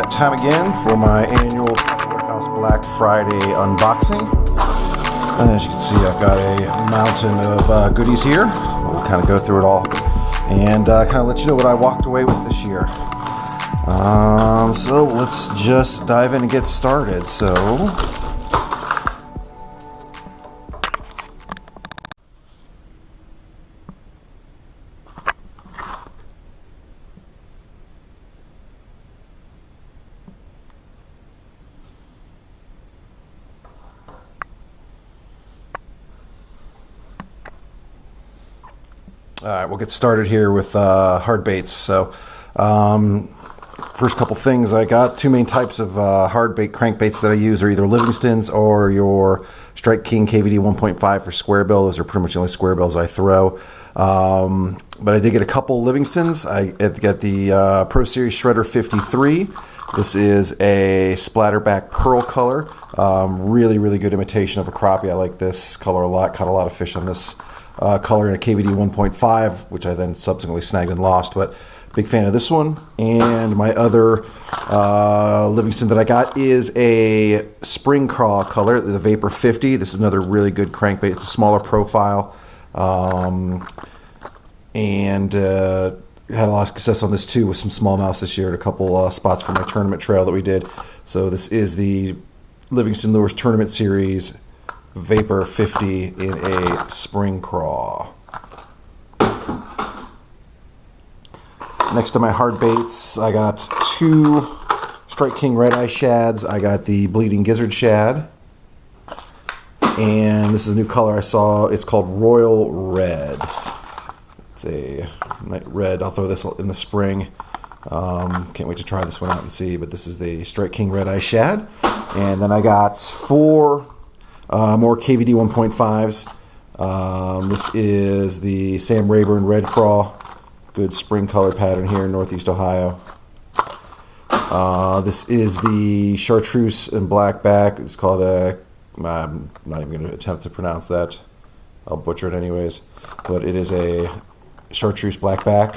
that time again for my annual Warehouse Black Friday unboxing. And as you can see, I've got a mountain of goodies here. We'll kind of go through it all and kind of let you know what I walked away with this year. So let's just dive in and get started. All right, we'll get started here with hard baits. So, first couple things, I got two main types of hard bait crankbaits that I use are either Livingston's or your Strike King KVD 1.5 for square bill. Those are pretty much the only square bills I throw. But I did get a couple Livingston's. I got the Pro Series Shredder 53. This is a splatterback pearl color. Really, really good imitation of a crappie. I like this color a lot. Caught a lot of fish on this color in a KVD 1.5, which I then subsequently snagged and lost, but big fan of this one. And my other Livingston that I got is a spring craw color, the Vapor 50. This is another really good crankbait. It's a smaller profile, and had a lot of success on this too with some smallmouths this year at a couple spots for my tournament trail that we did. So this is the Livingston Lures Tournament Series Vapor 50 in a spring craw. Next to my hard baits, I got two Strike King Red Eye Shads. I got the Bleeding Gizzard Shad, and this is a new color I saw. It's called Royal Red. It's a night red. I'll throw this in the spring. Can't wait to try this one out and see, but this is the Strike King Red Eye Shad. And then I got four more KVD 1.5s. This is the Sam Rayburn Red Craw. Good spring color pattern here in Northeast Ohio. This is the Chartreuse and Blackback. It's called a, I'm not even going to attempt to pronounce that. I'll butcher it anyways. But it is a Chartreuse Blackback.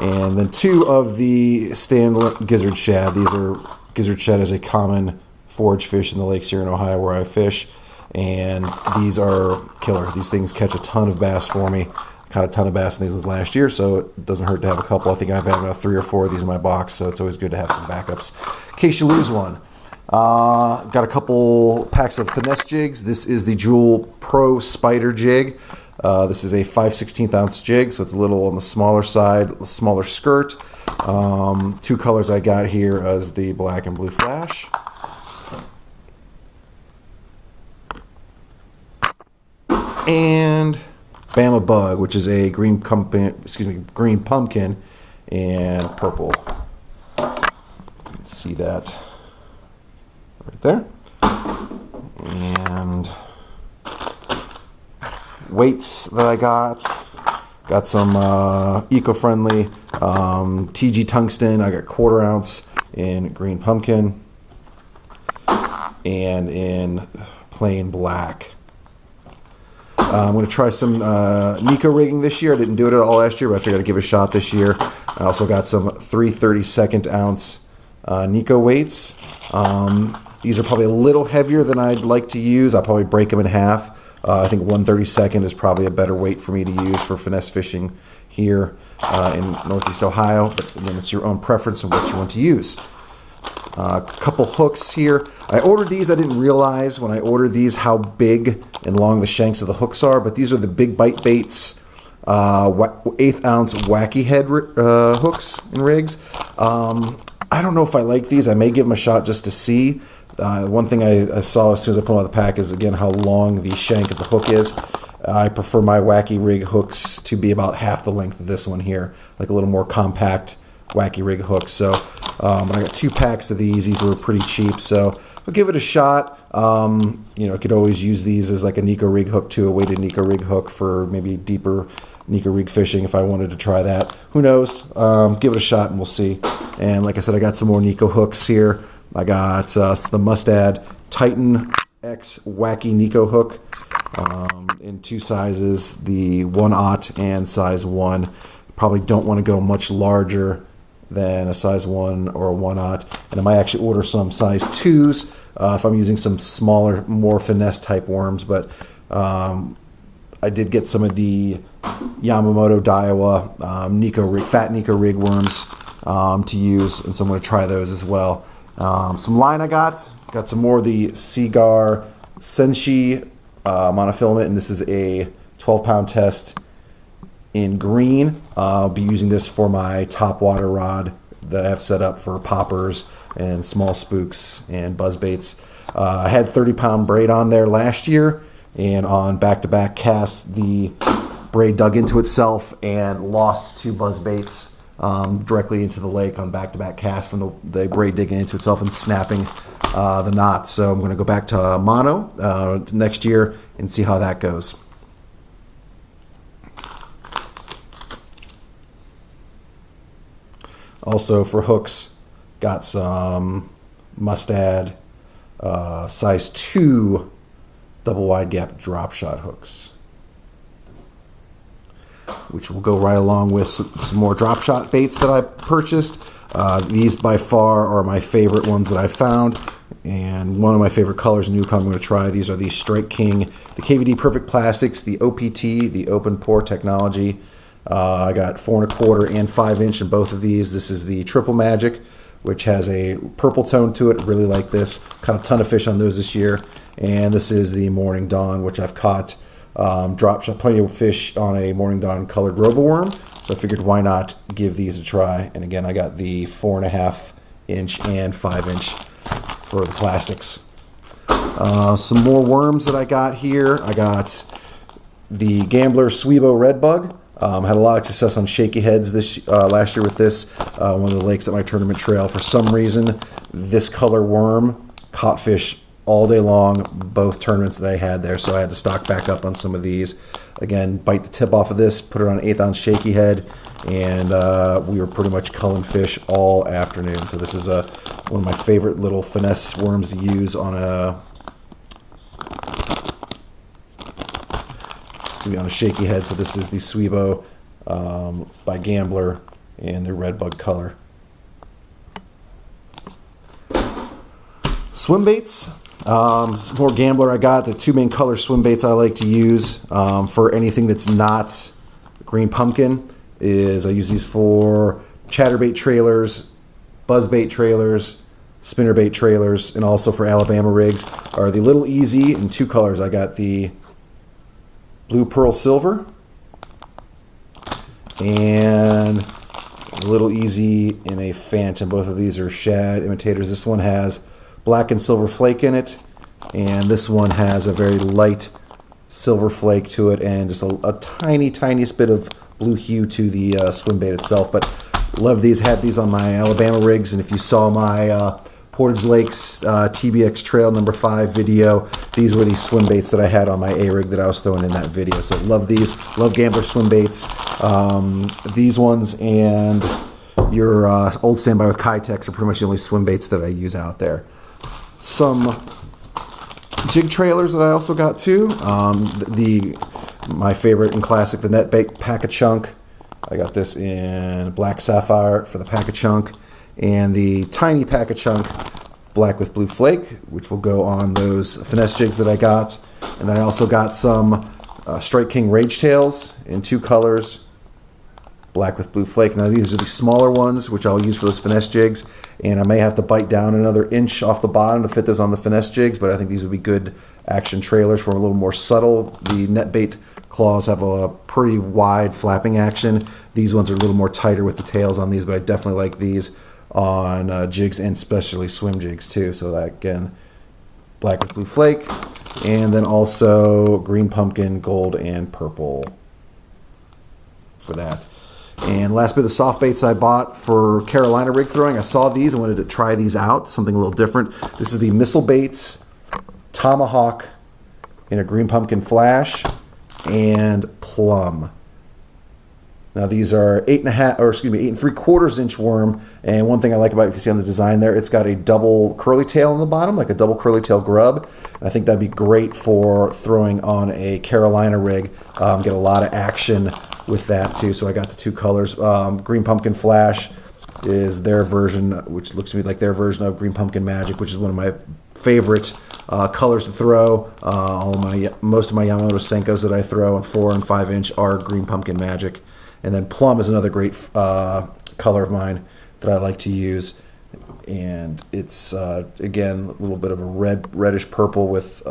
And then two of the Stanley Gizzard Shad. These are, Gizzard Shad is a common forage fish in the lakes here in Ohio where I fish. And these are killer. These things catch a ton of bass for me. Caught a ton of bass in these ones last year, so it doesn't hurt to have a couple. I think I've had about 3 or 4 of these in my box, so it's always good to have some backups in case you lose one. Got a couple packs of finesse jigs. This is the Jewel Pro Spider jig. This is a 5/16 ounce jig, so it's a little on the smaller side, smaller skirt. Two colors I got here as the black and blue flash. And Bama Bug, which is a green pumpkin and purple. You can see that right there. And weights that I got some eco-friendly TG tungsten. I got 1/4 ounce in green pumpkin and in plain black. I'm going to try some Nico rigging this year. I didn't do it at all last year, but I figured I'd give it a shot this year. I also got some 3/32 ounce Nico weights. These are probably a little heavier than I'd like to use. I'll probably break them in half. I think 1/32 is probably a better weight for me to use for finesse fishing here in Northeast Ohio. But again, it's your own preference of what you want to use. A couple hooks here. I ordered these. I didn't realize when I ordered these how big and long the shanks of the hooks are, but these are the Big Bite Baits 1/8 ounce wacky head hooks and rigs. I don't know if I like these. I may give them a shot just to see. One thing I saw as soon as I put them out of the pack is, again, how long the shank of the hook is. I prefer my wacky rig hooks to be about half the length of this one here, like a little more compact wacky rig hooks. So I got 2 packs of these. These were pretty cheap, so I'll give it a shot. You know, I could always use these as like a Nico rig hook too, a weighted Nico rig hook for maybe deeper Nico rig fishing if I wanted to try that. Who knows? Give it a shot and we'll see. And like I said, I got some more Nico hooks here. I got the Mustad Titan X Wacky Nico hook in 2 sizes, the 1/0 and size 1. Probably don't want to go much larger than a size 1 or a 1/0. And I might actually order some size 2s if I'm using some smaller, more finesse type worms. But I did get some of the Yamamoto Daiwa fat Nico rig worms to use, and so I'm going to try those as well. Some line I got some more of the Seagar Senshi monofilament, and this is a 12-pound test in green. I'll be using this for my top water rod that I have set up for poppers and small spooks and buzz baits. I had 30-pound braid on there last year, and on back-to-back casts, the braid dug into itself and lost 2 buzz baits directly into the lake on back-to-back casts from the braid digging into itself and snapping the knots. So I'm going to go back to mono next year and see how that goes. Also for hooks, got some Mustad size 2 double wide gap drop shot hooks, which will go right along with some more drop shot baits that I purchased. These by far are my favorite ones that I found, and one of my favorite colors new I'm going to try. These are the Strike King, the KVD Perfect Plastics, the OPT, the open pore technology. I got 4 1/4 and 5" in both of these. This is the Triple Magic, which has a purple tone to it. Really like this. Caught a ton of fish on those this year. And this is the Morning Dawn, which I've caught drop shot plenty of fish on a Morning Dawn colored roboworm. So I figured why not give these a try. And again, I got the 4 1/2" and 5" for the plastics. Some more worms that I got here. I got the Gambler Swebo Redbug. Had a lot of success on shaky heads last year with this. One of the lakes at my tournament trail. For some reason, this color worm caught fish all day long, both tournaments that I had there, so I had to stock back up on some of these. Again, bite the tip off of this, put it on an 1/8 ounce shaky head, and we were pretty much culling fish all afternoon. So this is one of my favorite little finesse worms to use on a shaky head. So this is the Swebo by Gambler and the Redbug color. Swim baits. Some more Gambler I got. The 2 main color swim baits I like to use for anything that's not green pumpkin is I use these for chatterbait trailers, buzzbait trailers, spinnerbait trailers, and also for Alabama rigs are the Little Easy in 2 colors. I got the Blue Pearl Silver and a Little Easy in a Phantom. Both of these are shad imitators. This one has black and silver flake in it, and this one has a very light silver flake to it and just a tiniest bit of blue hue to the swim bait itself. But love these. Had these on my Alabama rigs, and if you saw my Portage Lakes TBX Trail number 5 video, these were the swim baits that I had on my A-rig that I was throwing in that video. So love these. Love Gambler swim baits. These ones and your old standby with Kitex are pretty much the only swim baits that I use out there. Some jig trailers that I also got too. My favorite and classic, the Net Bait Pack-A-Chunk. I got this in Black Sapphire for the Pack-A-Chunk, and the tiny Pack-A-Chunk black with blue flake, which will go on those finesse jigs that I got. And then I also got some Strike King Rage Tails in 2 colors, black with blue flake. Now these are the smaller ones, which I'll use for those finesse jigs, and I may have to bite down another inch off the bottom to fit those on the finesse jigs, but I think these would be good action trailers for a little more subtle. The net bait claws have a pretty wide flapping action. These ones are a little more tighter with the tails on these, but I definitely like these on jigs and especially swim jigs too. So that, again, black with blue flake, and then also green pumpkin, gold, and purple for that. And last bit of soft baits I bought for Carolina rig throwing. I saw these. I wanted to try these out, something a little different. This is the Missile Baits Tomahawk in a green pumpkin flash and plum. Now these are 8 3/4 inch worm. And one thing I like about it, if you see on the design there, it's got a double curly tail on the bottom, like a double curly tail grub. And I think that'd be great for throwing on a Carolina rig. Get a lot of action with that too. So I got the 2 colors, green pumpkin flash. is their version, which looks to me like their version of Green Pumpkin Magic, which is one of my favorite colors to throw. Most of my Yamamoto Senkos that I throw in 4 and 5 inch are Green Pumpkin Magic. And then Plum is another great color of mine that I like to use. And it's, again, a little bit of a reddish purple with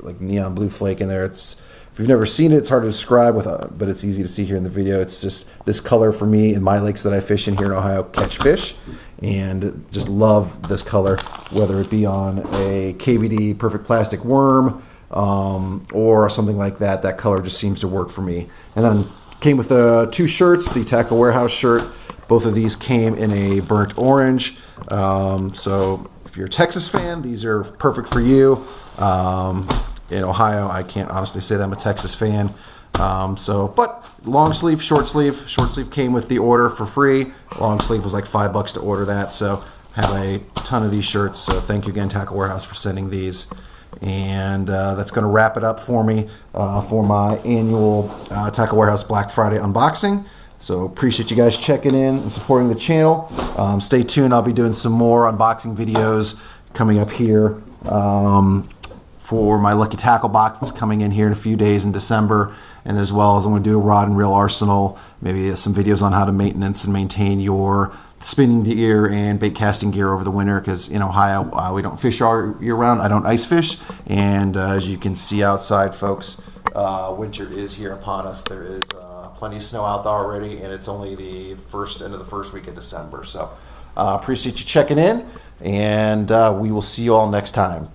like neon blue flake in there. If you've never seen it, it's hard to describe, but it's easy to see here in the video. It's just this color for me in my lakes that I fish in here in Ohio catch fish. And just love this color, whether it be on a KVD Perfect Plastic Worm or something like that. That color just seems to work for me. And then came with 2 shirts, the Tackle Warehouse shirt. Both of these came in a burnt orange. So if you're a Texas fan, these are perfect for you. In Ohio, I can't honestly say that I'm a Texas fan. But long sleeve, short sleeve. Short sleeve came with the order for free. Long sleeve was like $5 to order that. So have a ton of these shirts. So thank you again, Tackle Warehouse, for sending these. And that's going to wrap it up for me for my annual Tackle Warehouse Black Friday unboxing. So appreciate you guys checking in and supporting the channel. Stay tuned. I'll be doing some more unboxing videos coming up here for my Lucky Tackle box that's coming in here in a few days in December. And as well as I'm going to do a rod and reel arsenal, maybe some videos on how to maintenance and maintain your spinning gear and bait casting gear over the winter, because in Ohio we don't fish all year round. I don't ice fish, and as you can see outside, folks, winter is here upon us. There is plenty of snow out there already, and it's only the end of the first week of December. So appreciate you checking in, and we will see you all next time.